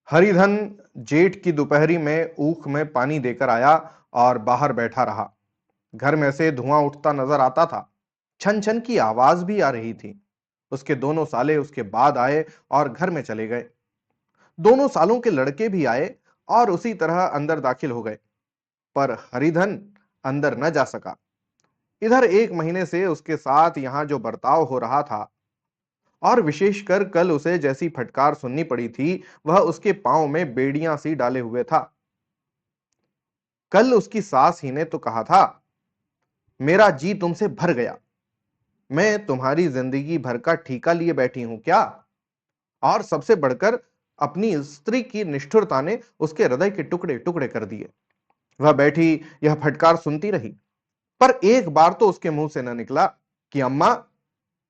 हरिधन जेठ की दोपहरी में ऊख में पानी देकर आया और बाहर बैठा रहा। घर में से धुआं उठता नजर आता था। छन छन की आवाज भी आ रही थी। उसके दोनों साले उसके बाद आए और घर में चले गए। दोनों सालों के लड़के भी आए और उसी तरह अंदर दाखिल हो गए, पर हरिधन अंदर न जा सका। इधर 1 महीने से उसके साथ यहां जो बर्ताव हो रहा था, और विशेषकर कल उसे जैसी फटकार सुननी पड़ी थी, वह उसके पांव में बेड़ियां सी डाले हुए था। कल उसकी सास ही ने तो कहा था, मेरा जी तुमसे भर गया, मैं तुम्हारी जिंदगी भर का ठीका लिए बैठी हूं क्या। और सबसे बढ़कर अपनी स्त्री की निष्ठुरता ने उसके हृदय के टुकड़े टुकड़े कर दिए। वह बैठी यह फटकार सुनती रही, पर एक बार तो उसके मुंह से न निकला कि अम्मा,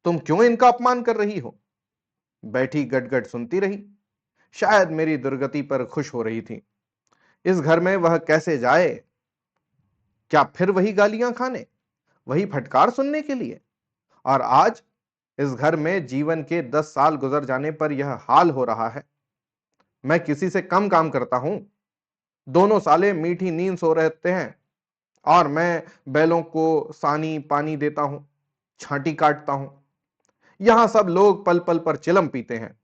तुम क्यों इनका अपमान कर रही हो। बैठी गटगट सुनती रही। शायद मेरी दुर्गति पर खुश हो रही थी। इस घर में वह कैसे जाए? क्या फिर वही गालियां खाने, वही फटकार सुनने के लिए? और आज इस घर में जीवन के 10 साल गुजर जाने पर यह हाल हो रहा है। मैं किसी से कम काम करता हूं? दोनों साले मीठी नींद सो रहते हैं और मैं बैलों को सानी पानी देता हूं, छांटी काटता हूं। यहां सब लोग पल पल पर चिलम पीते हैं,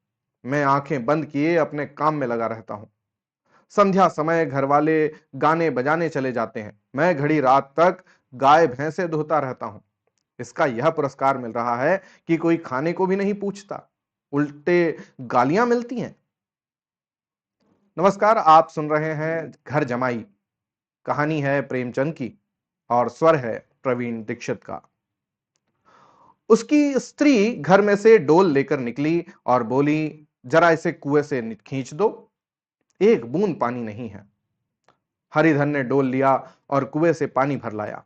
मैं आंखें बंद किए अपने काम में लगा रहता हूं। संध्या समय घर वाले गाने बजाने चले जाते हैं, मैं घड़ी रात तक गाय भैंसे धोता रहता हूं। इसका यह पुरस्कार मिल रहा है कि कोई खाने को भी नहीं पूछता, उल्टे गालियां मिलती हैं। नमस्कार, आप सुन रहे हैं घर जमाई। कहानी है प्रेमचंद की और स्वर है प्रवीण दीक्षित का। उसकी स्त्री घर में से डोल लेकर निकली और बोली, जरा इसे कुएं से खींच दो, एक बूंद पानी नहीं है। हरिधन ने डोल लिया और कुएं से पानी भर लाया।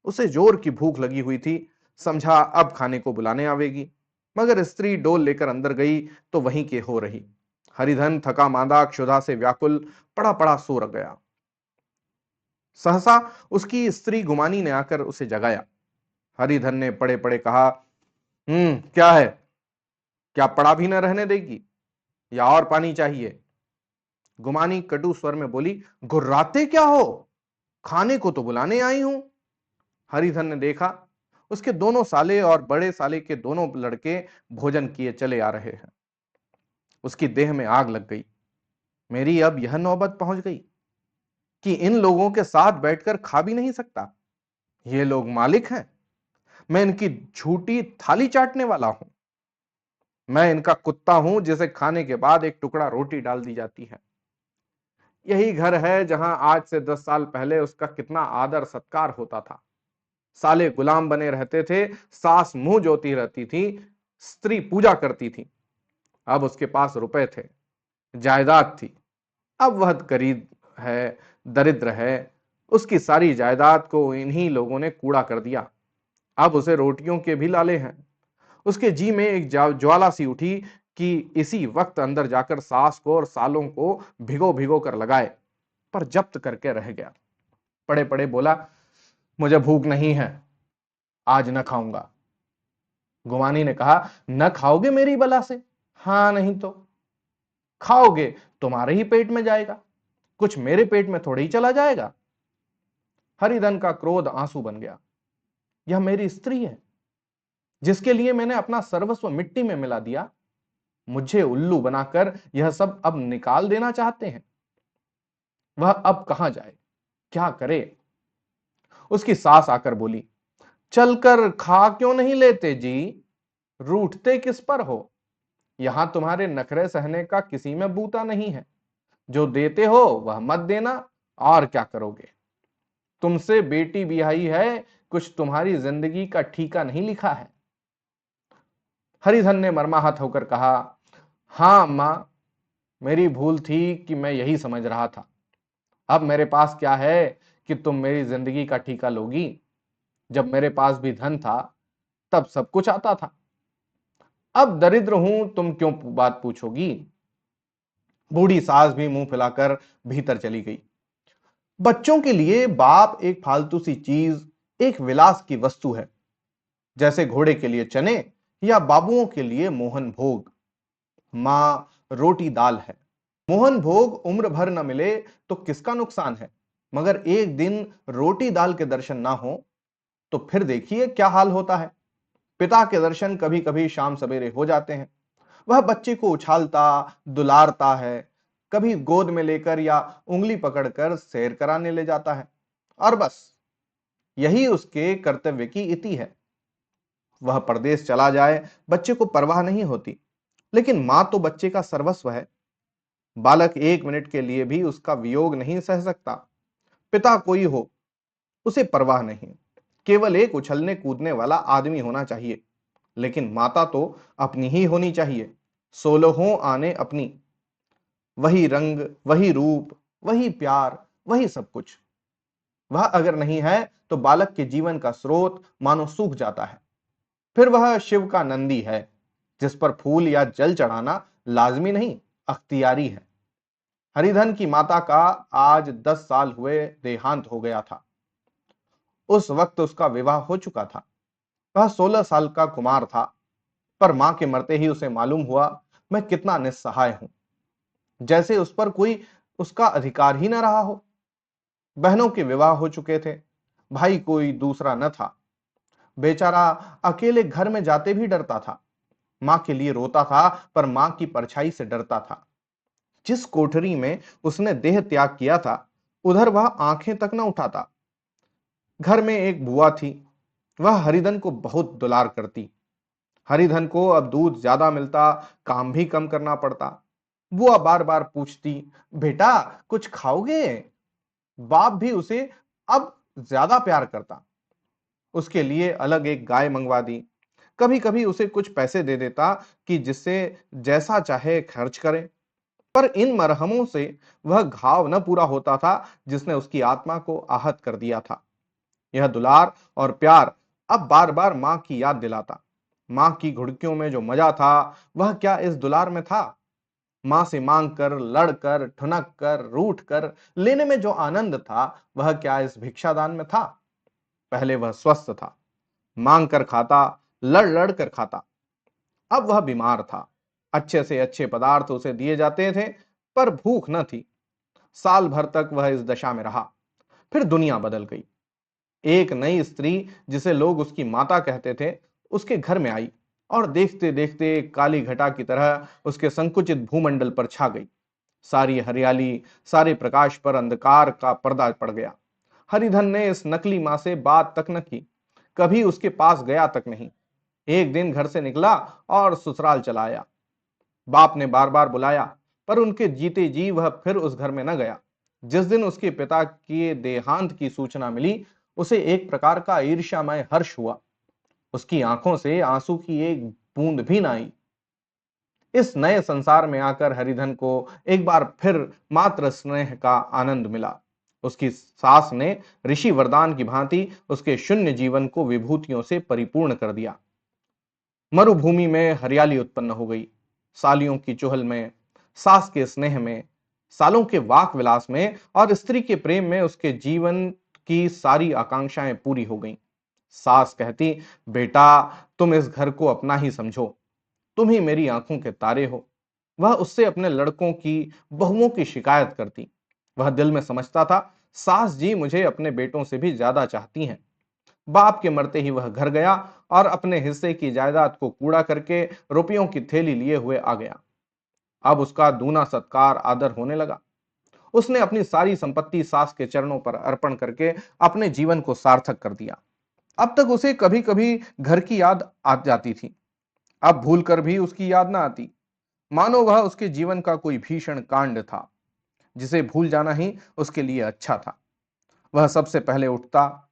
उसे जोर की भूख लगी हुई थी, समझा अब खाने को बुलाने आवेगी। मगर स्त्री डोल लेकर अंदर गई तो वहीं के हो रही। हरिधन थका मांदा क्षुधा से व्याकुल पड़ा पड़ा सो रह गया। सहसा उसकी स्त्री गुमानी ने आकर उसे जगाया। हरिधन ने पड़े पड़े कहा, क्या है? क्या पड़ा भी न रहने देगी या और पानी चाहिए? गुमानी कटु स्वर में बोली, गुर्राते क्या हो, खाने को तो बुलाने आई हूं। हरिधन ने देखा, उसके दोनों साले और बड़े साले के दोनों लड़के भोजन किए चले आ रहे हैं। उसकी देह में आग लग गई। मेरी अब यह नौबत पहुंच गई कि इन लोगों के साथ बैठकर खा भी नहीं सकता। ये लोग मालिक हैं, मैं इनकी झूठी थाली चाटने वाला हूं। मैं इनका कुत्ता हूं जिसे खाने के बाद एक टुकड़ा रोटी डाल दी जाती है। यही घर है जहां आज से 10 साल पहले उसका कितना आदर सत्कार होता था। साले गुलाम बने रहते थे, सास मुंह जोती रहती थी, स्त्री पूजा करती थी। अब उसके पास रुपए थे, जायदाद थी। अब वह गरीब है, दरिद्र है। उसकी सारी जायदाद को इन्हीं लोगों ने कूड़ा कर दिया। अब उसे रोटियों के भी लाले हैं। उसके जी में एक ज्वाला सी उठी कि इसी वक्त अंदर जाकर सास को और सालों को भिगो भिगो कर लगाए, पर जब्त करके रह गया। पड़े पड़े बोला, मुझे भूख नहीं है, आज न खाऊंगा। गुमानी ने कहा, न खाओगे मेरी बला से? हाँ नहीं तो। खाओगे तुम्हारे ही पेट में जाएगा, कुछ मेरे पेट में थोड़ी ही चला जाएगा। हरिधन का क्रोध आंसू बन गया। यह मेरी स्त्री है, जिसके लिए मैंने अपना सर्वस्व मिट्टी में मिला दिया। मुझे उल्लू बनाकर यह सब अब निकाल देना चाहते हैं। वह अब कहां जाए, क्या करे? उसकी सास आकर बोली, चलकर खा क्यों नहीं लेते जी, रूठते किस पर हो? यहां तुम्हारे नखरे सहने का किसी में बूता नहीं है। जो देते हो वह मत देना, और क्या करोगे? तुमसे बेटी बिहाई है, कुछ तुम्हारी जिंदगी का ठीका नहीं लिखा है। हरिधन ने मर्माहत होकर कहा, हां अम्मा, मेरी भूल थी कि मैं यही समझ रहा था। अब मेरे पास क्या है कि तुम मेरी जिंदगी का ठीका लोगी? जब मेरे पास भी धन था तब सब कुछ आता था। अब दरिद्र हूं, तुम क्यों बात पूछोगी? बूढ़ी सास भी मुंह फैलाकर भीतर चली गई। बच्चों के लिए बाप एक फालतू सी चीज, एक विलास की वस्तु है। जैसे घोड़े के लिए चने या बाबुओं के लिए मोहन भोग। माँ रोटी दाल है। मोहन भोग उम्र भर न मिले तो किसका नुकसान है, मगर एक दिन रोटी दाल के दर्शन ना हो तो फिर देखिए क्या हाल होता है। पिता के दर्शन कभी कभी शाम सवेरे हो जाते हैं। वह बच्चे को उछालता, दुलारता है, कभी गोद में लेकर या उंगली पकड़कर सैर कराने ले जाता है। और बस यही उसके कर्तव्य की इति है। वह परदेश चला जाए, बच्चे को परवाह नहीं होती, लेकिन मां तो बच्चे का सर्वस्व है। बालक एक मिनट के लिए भी उसका वियोग नहीं सह सकता। पिता कोई हो, उसे परवाह नहीं, केवल एक उछलने कूदने वाला आदमी होना चाहिए। लेकिन माता तो अपनी ही होनी चाहिए, सोलहों आने अपनी। वही रंग, वही रूप, वही प्यार, वही सब कुछ। वह अगर नहीं है तो बालक के जीवन का स्रोत मानो सूख जाता है। फिर वह शिव का नंदी है, जिस पर फूल या जल चढ़ाना लाजमी नहीं, अख्तियारी है। हरिधन की माता का आज 10 साल हुए देहांत हो गया था। उस वक्त उसका विवाह हो चुका था। वह 16 साल का कुमार था, पर मां के मरते ही उसे मालूम हुआ मैं कितना निस्सहाय हूं, जैसे उस पर कोई उसका अधिकार ही न रहा हो। बहनों के विवाह हो चुके थे, भाई कोई दूसरा न था। बेचारा अकेले घर में जाते भी डरता था। मां के लिए रोता था, पर मां की परछाई से डरता था। जिस कोठरी में उसने देह त्याग किया था, उधर वह आंखें तक न उठाता। घर में एक बुआ थी, वह हरिधन को बहुत दुलार करती। हरिधन को अब दूध ज्यादा मिलता, काम भी कम करना पड़ता। बुआ बार बार पूछती, बेटा कुछ खाओगे? बाप भी उसे अब ज्यादा प्यार करता। उसके लिए अलग एक गाय मंगवा दी। कभी कभी उसे कुछ पैसे दे देता कि जिससे जैसा चाहे खर्च करे। पर इन मरहमों से वह घाव न पूरा होता था जिसने उसकी आत्मा को आहत कर दिया था। यह दुलार और प्यार अब बार बार मां की याद दिलाता। मां की घुड़कियों में जो मजा था, वह क्या इस दुलार में था? मां से मांग कर, लड़कर, ठुनक कर, रूठ कर लेने में जो आनंद था, वह क्या इस भिक्षादान में था? पहले वह स्वस्थ था, मांग कर खाता, लड़ लड़ कर खाता। अब वह बीमार था। अच्छे से अच्छे पदार्थ उसे दिए जाते थे, पर भूख न थी। साल भर तक वह इस दशा में रहा। फिर दुनिया बदल गई। एक नई स्त्री, जिसे लोग उसकी माता कहते थे, उसके घर में आई और देखते देखते काली घटा की तरह उसके संकुचित भूमंडल पर छा गई। सारी हरियाली, सारे प्रकाश पर अंधकार का पर्दा पड़ गया। हरिधन ने इस नकली मां से बात तक न की, कभी उसके पास गया तक नहीं। एक दिन घर से निकला और ससुराल चला आया। बाप ने बार बार बुलाया, पर उनके जीते जी वह फिर उस घर में न गया। जिस दिन उसके पिता के देहांत की सूचना मिली, उसे एक प्रकार का ईर्ष्यामय हर्ष हुआ। उसकी आंखों से आंसू की एक बूंद भी ना आई। इस नए संसार में आकर हरिधन को एक बार फिर मात्र स्नेह का आनंद मिला। उसकी सास ने ऋषि वरदान की भांति उसके शून्य जीवन को विभूतियों से परिपूर्ण कर दिया। मरुभूमि में हरियाली उत्पन्न हो गई। सालियों की चुहल में, सास के स्नेह में, सालों के वाक विलास में और स्त्री के प्रेम में उसके जीवन की सारी आकांक्षाएं पूरी हो गईं। सास कहती, बेटा तुम इस घर को अपना ही समझो, तुम ही मेरी आंखों के तारे हो। वह उससे अपने लड़कों की, बहुओं की शिकायत करती। वह दिल में समझता था, सास जी मुझे अपने बेटों से भी ज्यादा चाहती हैं। बाप के मरते ही वह घर गया और अपने हिस्से की जायदाद को कूड़ा करके रुपयों की थैली लिए हुए आ गया। अब उसका दूना सत्कार आदर होने लगा। उसने अपनी सारी संपत्ति सास के चरणों पर अर्पण करके अपने जीवन को सार्थक कर दिया। अब तक उसे कभी कभी घर की याद आ जाती थी, अब भूलकर भी उसकी याद ना आती, मानो वह उसके जीवन का कोई भीषण कांड था जिसे भूल जाना ही उसके लिए अच्छा था। वह सबसे पहले उठता,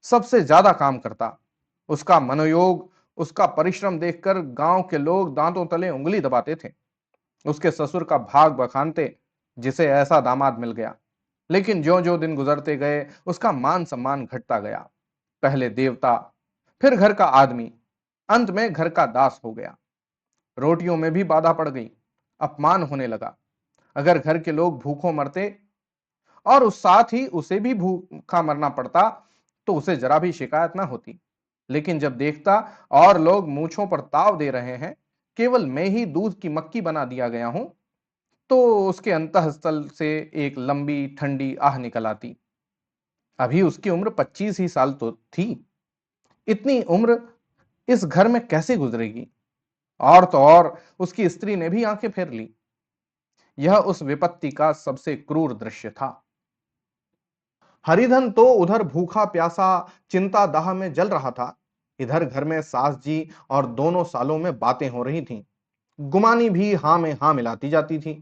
सबसे ज्यादा काम करता। उसका मनोयोग, उसका परिश्रम देखकर गांव के लोग दांतों तले उंगली दबाते थे। उसके ससुर का भाग बखानते, जिसे ऐसा दामाद मिल गया। लेकिन ज्यो ज्यो दिन गुजरते गए, उसका मान सम्मान घटता गया। पहले देवता, फिर घर का आदमी, अंत में घर का दास हो गया। रोटियों में भी बाधा पड़ गई, अपमान होने लगा। अगर घर के लोग भूखों मरते और उस साथ ही उसे भी भूखा मरना पड़ता, तो उसे जरा भी शिकायत ना होती। लेकिन जब देखता और लोग मूंछों पर ताव दे रहे हैं, केवल मैं ही दूध की मक्खी बना दिया गया हूं, तो उसके अंतःस्थल से एक लंबी ठंडी आह निकल आती। अभी उसकी उम्र 25 ही साल तो थी। इतनी उम्र इस घर में कैसे गुजरेगी? और तो और उसकी स्त्री ने भी आंखें फेर ली। यह उस विपत्ति का सबसे क्रूर दृश्य था। हरिधन तो उधर भूखा प्यासा चिंता दाह में जल रहा था। इधर घर में सास जी और दोनों सालों में बातें हो रही थीं। गुमानी भी हां में हां मिलाती जाती थी।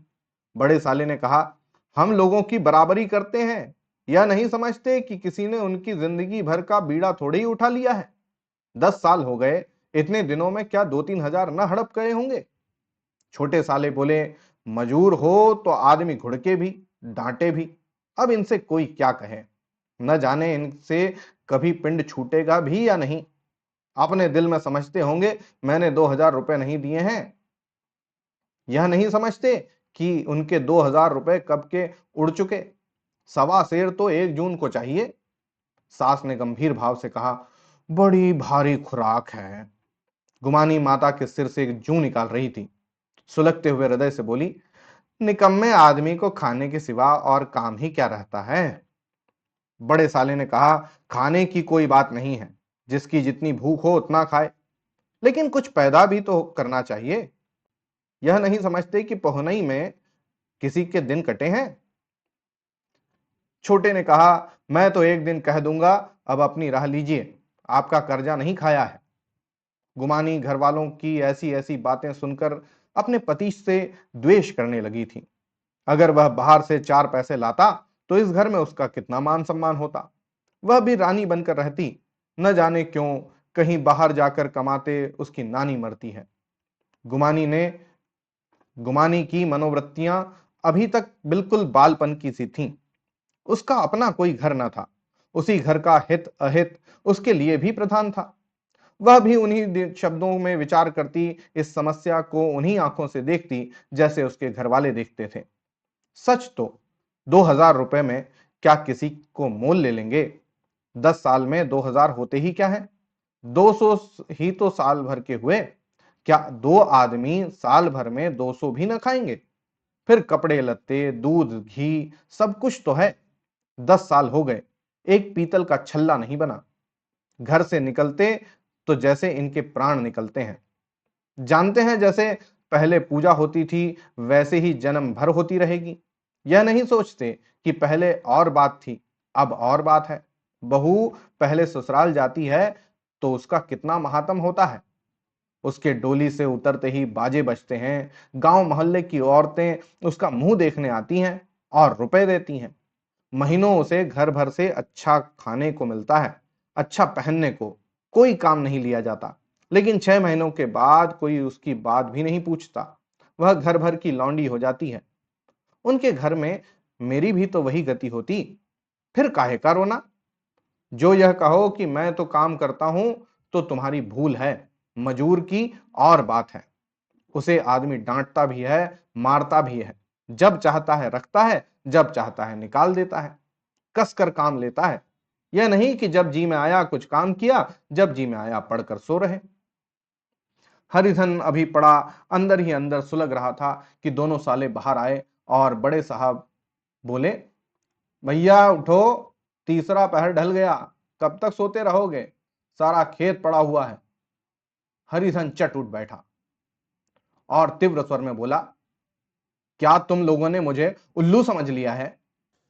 बड़े साले ने कहा, हम लोगों की बराबरी करते हैं। यह नहीं समझते कि किसी ने उनकी जिंदगी भर का बीड़ा थोड़े ही उठा लिया है। 10 साल हो गए, इतने दिनों में क्या 2-3 हजार न हड़प गए होंगे? छोटे साले बोले, मजूर हो तो आदमी घुड़के भी, डांटे भी। अब इनसे कोई क्या कहे? न जाने इनसे कभी पिंड छूटेगा भी या नहीं। अपने दिल में समझते होंगे मैंने 2 हजार रुपए नहीं दिए हैं। यह नहीं समझते कि उनके 2 हजार रुपए कब के उड़ चुके। सवा सेर तो 1 जून को चाहिए। सास ने गंभीर भाव से कहा, बड़ी भारी खुराक है। गुमानी माता के सिर से एक जूं निकाल रही थी। सुलगते हुए हृदय से बोली, निकम्मे आदमी को खाने के सिवा और काम ही क्या रहता है? बड़े साले ने कहा, खाने की कोई बात नहीं है। जिसकी जितनी भूख हो उतना खाए, लेकिन कुछ पैदा भी तो करना चाहिए। यह नहीं समझते कि पहुनई में किसी के दिन कटे हैं। छोटे ने कहा, मैं तो एक दिन कह दूंगा, अब अपनी राह लीजिए। आपका कर्जा नहीं खाया है। गुमानी घर वालों की ऐसी ऐसी बातें सुनकर अपने पति से द्वेष करने लगी थी। अगर वह बाहर से 4 पैसे लाता तो इस घर में उसका कितना मान सम्मान होता। वह भी रानी बनकर रहती। न जाने क्यों कहीं बाहर जाकर कमाते उसकी नानी मरती है। गुमानी ने गुमानी की मनोवृत्तियां अभी तक बिल्कुल बालपन की सी थीं। उसका अपना कोई घर न था। उसी घर का हित अहित उसके लिए भी प्रधान था। वह भी उन्हीं शब्दों में विचार करती, इस समस्या को उन्हीं आंखों से देखती जैसे उसके घर वाले देखते थे। सच तो 2 हजार रुपए में क्या किसी को मोल ले लेंगे? 10 साल में 2 हजार होते ही क्या है? 200 ही तो साल भर के हुए। क्या दो आदमी साल भर में 200 भी न खाएंगे? फिर कपड़े लत्ते, दूध, घी, सब कुछ तो है। 10 साल हो गए, एक पीतल का छल्ला नहीं बना। घर से निकलते तो जैसे इनके प्राण निकलते हैं। जानते हैं जैसे पहले पूजा होती थी, वैसे ही जन्म भर होती रहेगी। यह नहीं सोचते कि पहले और बात थी, अब और बात है। बहू पहले ससुराल जाती है तो उसका कितना महात्म होता है। उसके डोली से उतरते ही बाजे बजते हैं। गांव मोहल्ले की औरतें उसका मुंह देखने आती हैं और रुपए देती हैं। महीनों उसे घर भर से अच्छा खाने को मिलता है, अच्छा पहनने को। कोई काम नहीं लिया जाता। लेकिन 6 महीनों के बाद कोई उसकी बात भी नहीं पूछता। वह घर भर की लौंडी हो जाती है। उनके घर में मेरी भी तो वही गति होती। फिर काहे का रोना? जो यह कहो कि मैं तो काम करता हूं, तो तुम्हारी भूल है। मजूर की और बात है। उसे आदमी डांटता भी है, मारता भी है। जब चाहता है रखता है, जब चाहता है निकाल देता है। कस कर काम लेता है। यह नहीं कि जब जी में आया कुछ काम किया, जब जी में आया पढ़कर सो रहे। हरिधन अभी पड़ा अंदर ही अंदर सुलग रहा था कि दोनों साले बाहर आए और बड़े साहब बोले, भैया उठो, तीसरा पहर ढल गया। कब तक सोते रहोगे? सारा खेत पड़ा हुआ है। हरिधन चट उठ बैठा और तीव्र स्वर में बोला, क्या तुम लोगों ने मुझे उल्लू समझ लिया है?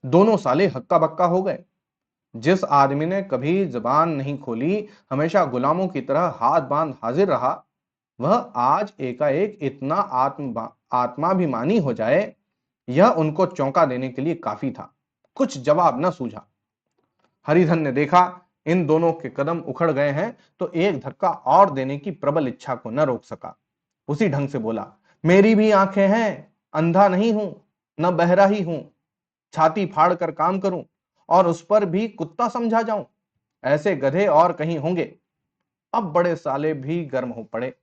दोनों साले हक्का बक्का हो गए। जिस आदमी ने कभी जबान नहीं खोली, हमेशा गुलामों की तरह हाथ बांध हाजिर रहा, वह आज एकाएक इतना आत्माभिमानी हो जाए, यह उनको चौंका देने के लिए काफी था। कुछ जवाब न सूझा। हरिधन ने देखा इन दोनों के कदम उखड़ गए हैं, तो एक धक्का और देने की प्रबल इच्छा को न रोक सका। उसी ढंग से बोला, मेरी भी आंखें हैं, अंधा नहीं हूं, न बहरा ही हूं। छाती फाड़ कर काम करूं और उस पर भी कुत्ता समझा जाऊं? ऐसे गधे और कहीं होंगे। अब बड़े साले भी गर्म हो पड़े।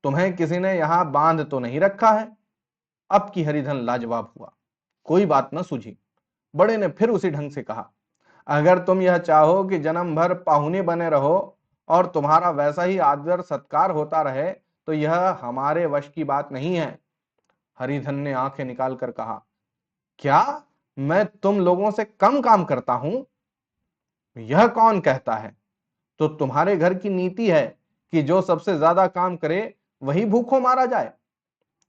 तुम्हें किसी ने यहां बांध तो नहीं रखा है? अब की हरिधन लाजवाब हुआ। कोई बात न सूझी। बड़े ने फिर उसी ढंग से कहा, अगर तुम यह चाहो कि जन्म भर पाहुने बने रहो और तुम्हारा वैसा ही आदर सत्कार होता रहे तो यह हमारे वश की बात नहीं है। हरिधन ने आंखें निकाल कर कहा, क्या मैं तुम लोगों से कम काम करता हूं? यह कौन कहता है? तो तुम्हारे घर की नीति है कि जो सबसे ज्यादा काम करे वही भूखों मारा जाए।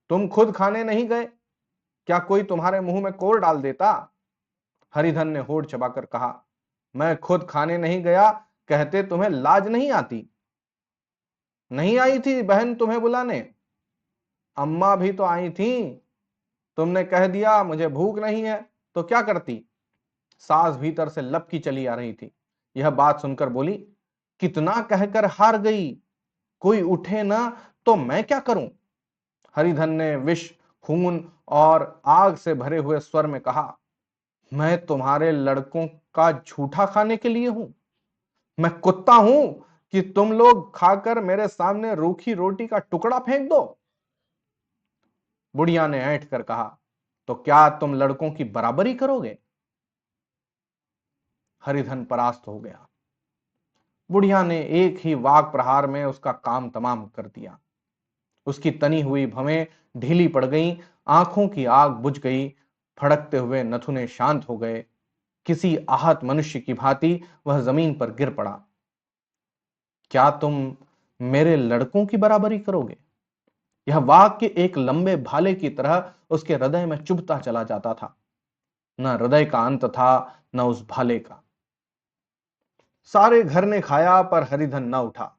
तुम खुद खाने नहीं गए, क्या कोई तुम्हारे मुंह में कोर डाल देता? हरिधन ने होठ चबाकर कहा, मैं खुद खाने नहीं गया कहते तुम्हें लाज नहीं आती? नहीं आई थी बहन तुम्हें बुलाने? अम्मा भी तो आई थी। तुमने कह दिया मुझे भूख नहीं है, तो क्या करती? सास भीतर से लपकी चली आ रही थी। यह बात सुनकर बोली, कितना कहकर हार गई, कोई उठे ना तो मैं क्या करूं? हरिधन ने विष, खून और आग से भरे हुए स्वर में कहा, मैं तुम्हारे लड़कों का झूठा खाने के लिए हूं? मैं कुत्ता हूं कि तुम लोग खाकर मेरे सामने रूखी रोटी का टुकड़ा फेंक दो? बुढ़िया ने ऐंठ कर कहा, तो क्या तुम लड़कों की बराबरी करोगे? हरिधन परास्त हो गया। बुढ़िया ने एक ही वाक प्रहार में उसका काम तमाम कर दिया। उसकी तनी हुई भवें ढीली पड़ गईं, आंखों की आग बुझ गई, फड़कते हुए नथुने शांत हो गए। किसी आहत मनुष्य की भांति वह जमीन पर गिर पड़ा। क्या तुम मेरे लड़कों की बराबरी करोगे? यह वाक्य एक लंबे भाले की तरह उसके हृदय में चुभता चला जाता था। न हृदय का अंत था, न उस भाले का। सारे घर ने खाया पर हरिधन न उठा।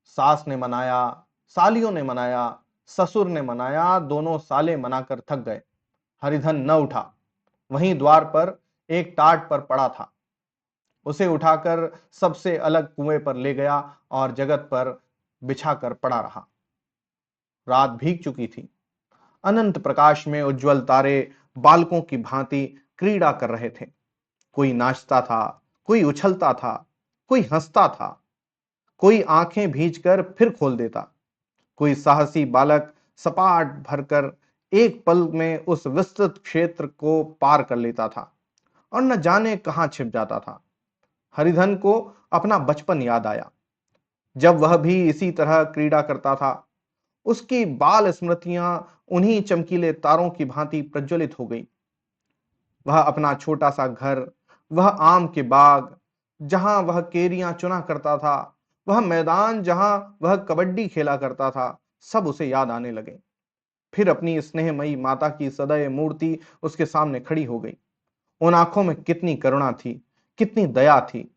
सास ने मनाया, सालियों ने मनाया, ससुर ने मनाया, दोनों साले मनाकर थक गए। हरिधन न उठा। वहीं द्वार पर एक टाट पर पड़ा था। उसे उठाकर सबसे अलग कुएं पर ले गया और जगत पर बिछाकर पड़ा रहा। रात भीग चुकी थी। अनंत प्रकाश में उज्जवल तारे बालकों की भांति क्रीड़ा कर रहे थे। कोई नाचता था, कोई उछलता था, कोई हंसता था, कोई आंखें भींचकर फिर खोल देता। कोई साहसी बालक सपाट भरकर एक पल में उस विस्तृत क्षेत्र को पार कर लेता था और न जाने कहां छिप जाता था। हरिधन को अपना बचपन याद आया, जब वह भी इसी तरह क्रीड़ा करता था। उसकी बाल स्मृतियां उन्हीं चमकीले तारों की भांति प्रज्वलित हो गई। वह अपना छोटा सा घर, वह आम के बाग जहां वह केरियां चुना करता था, वह मैदान जहां वह कबड्डी खेला करता था, सब उसे याद आने लगे। फिर अपनी स्नेहमयी माता की सदैव मूर्ति उसके सामने खड़ी हो गई। उन आंखों में कितनी करुणा थी, कितनी दया थी।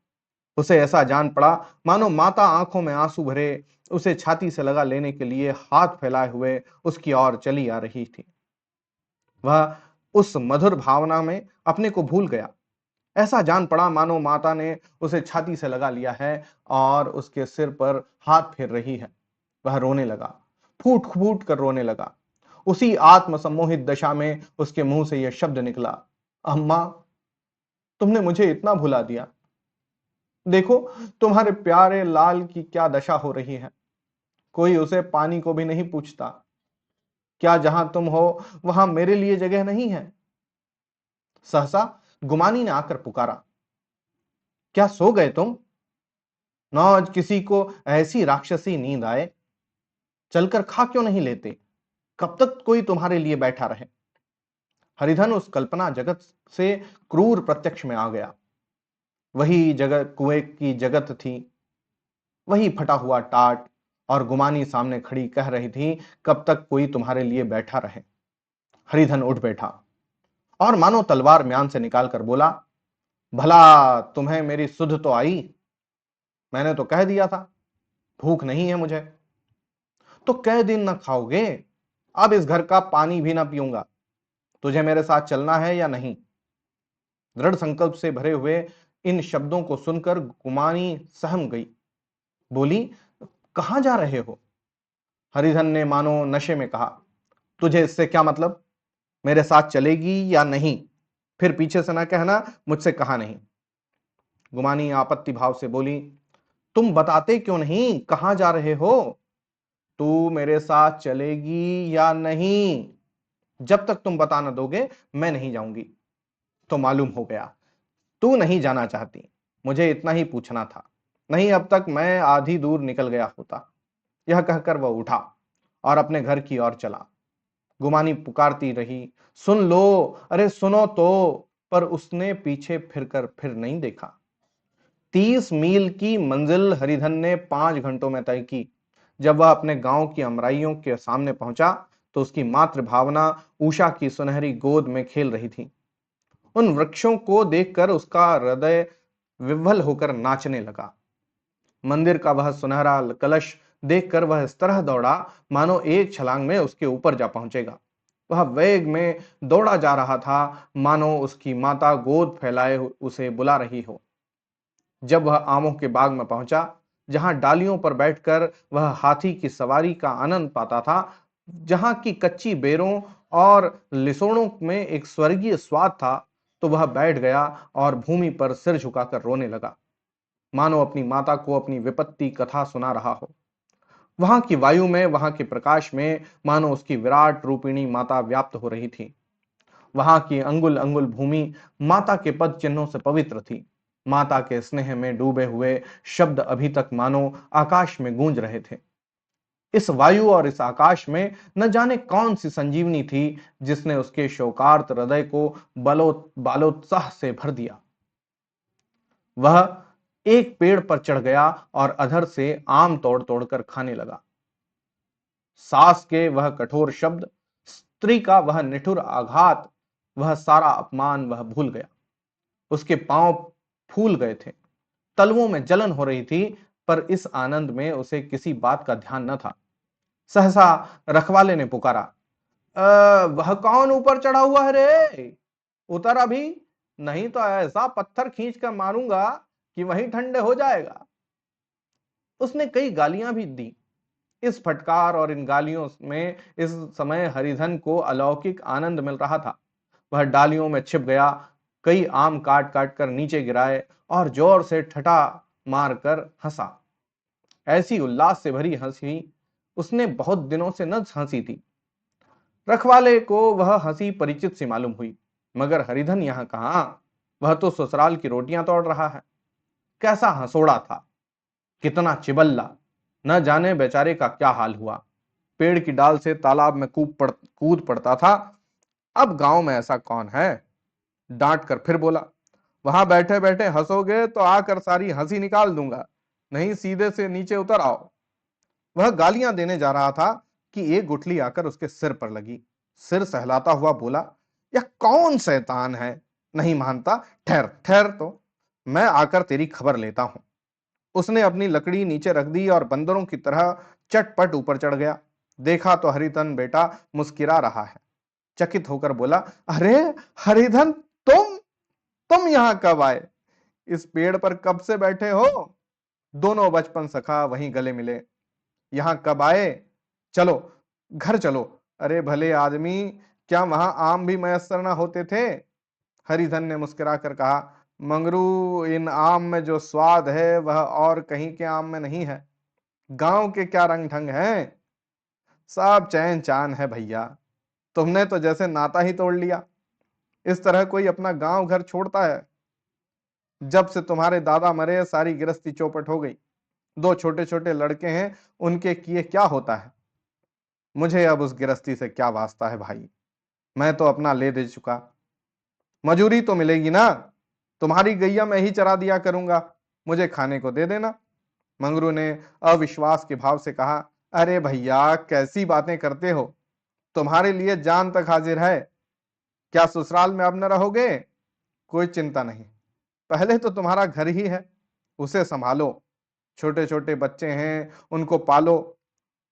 उसे ऐसा जान पड़ा मानो माता आंखों में आंसू भरे उसे छाती से लगा लेने के लिए हाथ फैलाए हुए उसकी ओर चली आ रही थी। वह उस मधुर भावना में अपने को भूल गया। ऐसा जान पड़ा मानो माता ने उसे छाती से लगा लिया है और उसके सिर पर हाथ फेर रही है। वह रोने लगा, फूट फूट कर रोने लगा। उसी आत्मसम्मोहित दशा में उसके मुंह से यह शब्द निकला, अम्मा, तुमने मुझे इतना भुला दिया। देखो तुम्हारे प्यारे लाल की क्या दशा हो रही है। कोई उसे पानी को भी नहीं पूछता। क्या जहां तुम हो वहां मेरे लिए जगह नहीं है? सहसा गुमानी ने आकर पुकारा, क्या सो गए तुम? न आज किसी को ऐसी राक्षसी नींद आए। चलकर खा क्यों नहीं लेते? कब तक कोई तुम्हारे लिए बैठा रहे? हरिधन उस कल्पना जगत से क्रूर प्रत्यक्ष में आ गया। वही जगत कुएं की जगत थी, वही फटा हुआ टाट, और गुमानी सामने खड़ी कह रही थी, कब तक कोई तुम्हारे लिए बैठा रहे? हरिधन उठ बैठा और मानो तलवार म्यान से निकालकर बोला, भला तुम्हें मेरी सुध तो आई? मैंने तो कह दिया था भूख नहीं है मुझे। तो कै दिन न खाओगे? अब इस घर का पानी भी ना पीऊंगा। तुझे मेरे साथ चलना है या नहीं? दृढ़ संकल्प से भरे हुए इन शब्दों को सुनकर गुमानी सहम गई। बोली, कहां जा रहे हो? हरिधन ने मानो नशे में कहा, तुझे इससे क्या मतलब? मेरे साथ चलेगी या नहीं? फिर पीछे से ना कहना मुझसे कहा नहीं। गुमानी आपत्ति भाव से बोली, तुम बताते क्यों नहीं कहां जा रहे हो? तू मेरे साथ चलेगी या नहीं? जब तक तुम बता न दोगे मैं नहीं जाऊंगी। तो मालूम हो गया तू नहीं जाना चाहती। मुझे इतना ही पूछना था। नहीं अब तक मैं आधी दूर निकल गया होता। यह कहकर वह उठा और अपने घर की ओर चला। गुमानी पुकारती रही, सुन लो, अरे सुनो तो। पर उसने पीछे फिरकर फिर नहीं देखा। 30 मील की मंजिल हरिधन ने 5 घंटों में तय की। जब वह अपने गांव की अमराइयों के सामने पहुंचा तो उसकी मातृ भावना उषा की सुनहरी गोद में खेल रही थी। उन वृक्षों को देखकर उसका हृदय विह्वल होकर नाचने लगा। मंदिर का वह सुनहरा कलश देखकर वह इस तरह दौड़ा मानो एक छलांग में उसके ऊपर जा पहुंचेगा। वह वेग में दौड़ा जा रहा था, मानो उसकी माता गोद फैलाए उसे बुला रही हो। जब वह आमों के बाग में पहुंचा, जहां डालियों पर बैठकर वह हाथी की सवारी का आनंद पाता था, जहां की कच्ची बेरों और लिसोड़ों में एक स्वर्गीय स्वाद था, तो वह बैठ गया और भूमि पर सिर झुकाकर रोने लगा, मानो अपनी माता को अपनी विपत्ति कथा सुना रहा हो। वहां की वायु में, वहां के प्रकाश में मानो उसकी विराट रूपिणी माता व्याप्त हो रही थी। वहां की अंगुल अंगुल भूमि माता के पद चिन्हों से पवित्र थी। माता के स्नेह में डूबे हुए शब्द अभी तक मानो आकाश में गूंज रहे थे। इस वायु और इस आकाश में न जाने कौन सी संजीवनी थी, जिसने उसके शोकार्त हृदय को बालोत्साह से भर दिया। वह एक पेड़ पर चढ़ गया और अधर से आम तोड़ तोड़कर खाने लगा। सास के वह कठोर शब्द, स्त्री का वह निठुर आघात, वह सारा अपमान वह भूल गया। उसके पांव फूल गए थे, तलवों में जलन हो रही थी, पर इस आनंद में उसे किसी बात का ध्यान न था। सहसा रखवाले ने पुकारा, वह कौन ऊपर चढ़ा हुआ है रे? उतर अभी, नहीं तो ऐसा पत्थर खींच कर मारूंगा कि वहीं ठंडे हो जाएगा। उसने कई गालियां भी दी। इस फटकार और इन गालियों में इस समय हरिधन को अलौकिक आनंद मिल रहा था। वह डालियों में छिप गया, कई आम काट काट कर नीचे गिराए और जोर से ठठा मारकर हंसा। ऐसी उल्लास से भरी हंसी उसने बहुत दिनों से न हंसी थी। रखवाले को वह हंसी परिचित सी मालूम हुई, मगर हरिधन यहां कहां, वह तो ससुराल की रोटियां तोड़ रहा है। कैसा हंसोड़ा था, कितना चिबल्ला, न जाने बेचारे का क्या हाल हुआ। पेड़ की डाल से तालाब में कूद पड़ता था। अब गांव में ऐसा कौन है? डांट कर फिर बोला, वहां बैठे बैठे हंसोगे तो आकर सारी हंसी निकाल दूंगा, नहीं सीधे से नीचे उतर आओ। वह गालियां देने जा रहा था कि एक गुठली आकर उसके सिर पर लगी। सिर सहलाता हुआ बोला, यह कौन शैतान है, नहीं मानता, ठहर ठहर तो मैं आकर तेरी खबर लेता हूं। उसने अपनी लकड़ी नीचे रख दी और बंदरों की तरह चटपट ऊपर चढ़ गया। देखा तो हरिधन बेटा मुस्किरा रहा है। चकित होकर बोला, अरे हरिधन, तुम यहां कब आए? इस पेड़ पर कब से बैठे हो? दोनों बचपन सखा वहीं गले मिले। यहां कब आए? चलो घर चलो। अरे भले आदमी, क्या वहां आम भी मयस्सर ना होते थे? हरिधन ने मुस्कुरा कर कहा, मंगरू, इन आम में जो स्वाद है वह और कहीं के आम में नहीं है। गांव के क्या रंग ढंग हैं, सब चैन चान है भैया। तुमने तो जैसे नाता ही तोड़ लिया। इस तरह कोई अपना गांव घर छोड़ता है? जब से तुम्हारे दादा मरे सारी गृहस्थी चौपट हो गई। दो छोटे छोटे लड़के हैं, उनके किए क्या होता है? मुझे अब उस गृहस्थी से क्या वास्ता है भाई, मैं तो अपना ले दे चुका। मजूरी तो मिलेगी ना, तुम्हारी गैया मैं ही चरा दिया करूंगा, मुझे खाने को दे देना। मंगरू ने अविश्वास के भाव से कहा, अरे भैया कैसी बातें करते हो, तुम्हारे लिए जान तक हाजिर है। क्या ससुराल में अब न रहोगे? कोई चिंता नहीं, पहले तो तुम्हारा घर ही है, उसे संभालो। छोटे छोटे बच्चे हैं, उनको पालो।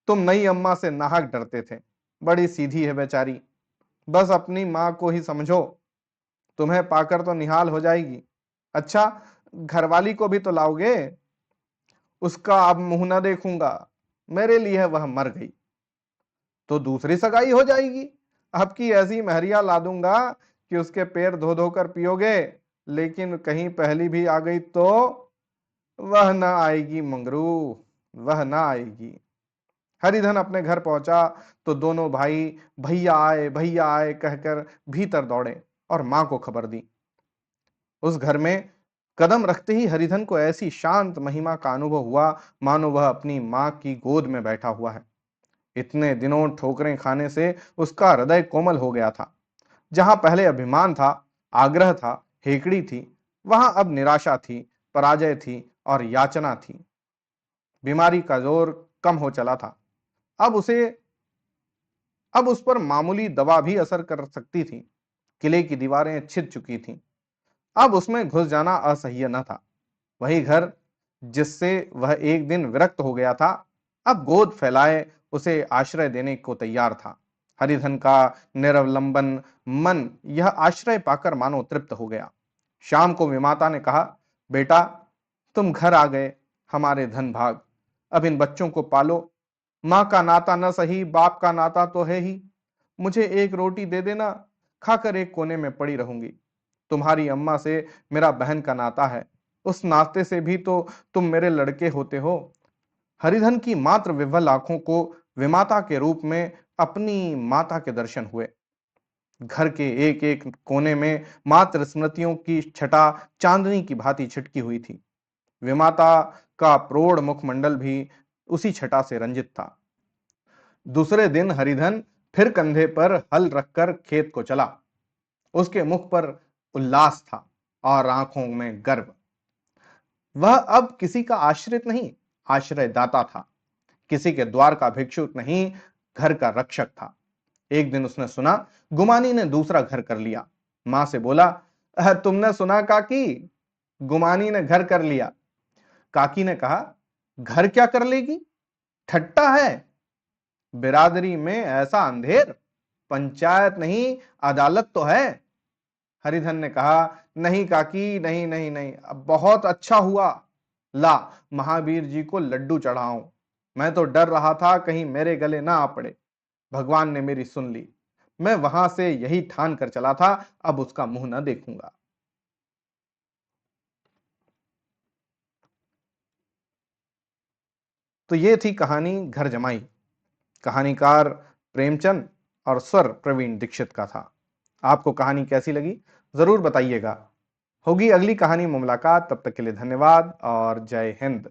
तुम नई अम्मा से नाहक डरते थे, बड़ी सीधी है बेचारी, बस अपनी माँ को ही समझो, तुम्हें पाकर तो निहाल हो जाएगी। अच्छा, घरवाली को भी तो लाओगे? उसका अब मुंह न देखूंगा, मेरे लिए वह मर गई। तो दूसरी सगाई हो जाएगी, अब की ऐसी महरिया ला दूंगा कि उसके पैर धो धो कर पियोगे। लेकिन कहीं पहली भी आ गई तो? वह ना आएगी मंगरू, वह ना आएगी। हरिधन अपने घर पहुंचा तो दोनों भाई भैया आए कहकर भीतर दौड़े और मां को खबर दी। उस घर में कदम रखते ही हरिधन को ऐसी शांत महिमा का अनुभव हुआ मानो वह अपनी मां की गोद में बैठा हुआ है। इतने दिनों ठोकरें खाने से उसका हृदय कोमल हो गया था। जहां पहले अभिमान था, आग्रह था, हेकड़ी थी, वहां अब निराशा थी, पराजय थी और याचना थी। बीमारी का जोर कम हो चला था। अब उसे अब उस पर मामूली दवा भी असर कर सकती थी। किले की दीवारें छिद चुकी थीं। अब उसमें घुस जाना असह्य न था। वही घर जिससे वह एक दिन विरक्त हो गया था, अब गोद फैलाए उसे आश्रय देने को तैयार था। हरिधन का निरवलंबन मन यह आश्रय पाकर मानो तृप्त हो गया। शाम को विमाता ने कहा, बेटा, तुम घर आ गए, हमारे धन भाग। अब इन बच्चों को पालो। मां का नाता न सही, बाप का नाता तो है ही। मुझे एक रोटी दे देना, खाकर एक कोने में पड़ी रहूंगी। तुम्हारी अम्मा से मेरा बहन का नाता है, उस नाते से भी तो तुम मेरे लड़के होते हो। हरिधन की मात्र विह्वल आंखों को विमाता के रूप में अपनी माता के दर्शन हुए। घर के एक एक कोने में मात्र स्मृतियों की छटा चांदनी की भांति छिटकी हुई थी। विमाता का प्रौढ़ मुखमंडल भी उसी छटा से रंजित था। दूसरे दिन हरिधन फिर कंधे पर हल रखकर खेत को चला। उसके मुख पर उल्लास था और आंखों में गर्व। वह अब किसी का आश्रित नहीं, आश्रयदाता था। किसी के द्वार का भिक्षुक नहीं, घर का रक्षक था। एक दिन उसने सुना, गुमानी ने दूसरा घर कर लिया। मां से बोला, तुमने सुना काकी, गुमानी ने घर कर लिया। काकी ने कहा, घर क्या कर लेगी, ठट्टा है। बिरादरी में ऐसा अंधेर, पंचायत नहीं अदालत तो है। हरिधन ने कहा, नहीं काकी, नहीं नहीं नहीं, अब बहुत अच्छा हुआ। ला, महावीर जी को लड्डू चढ़ाऊं। मैं तो डर रहा था कहीं मेरे गले ना आ पड़े। भगवान ने मेरी सुन ली। मैं वहां से यही ठान कर चला था, अब उसका मुंह न देखूंगा। तो ये थी कहानी घर जमाई। कहानीकार प्रेमचंद और स्वर प्रवीण दीक्षित का था। आपको कहानी कैसी लगी, जरूर बताइएगा। होगी अगली कहानी में मुलाकात, तब तक के लिए धन्यवाद और जय हिंद।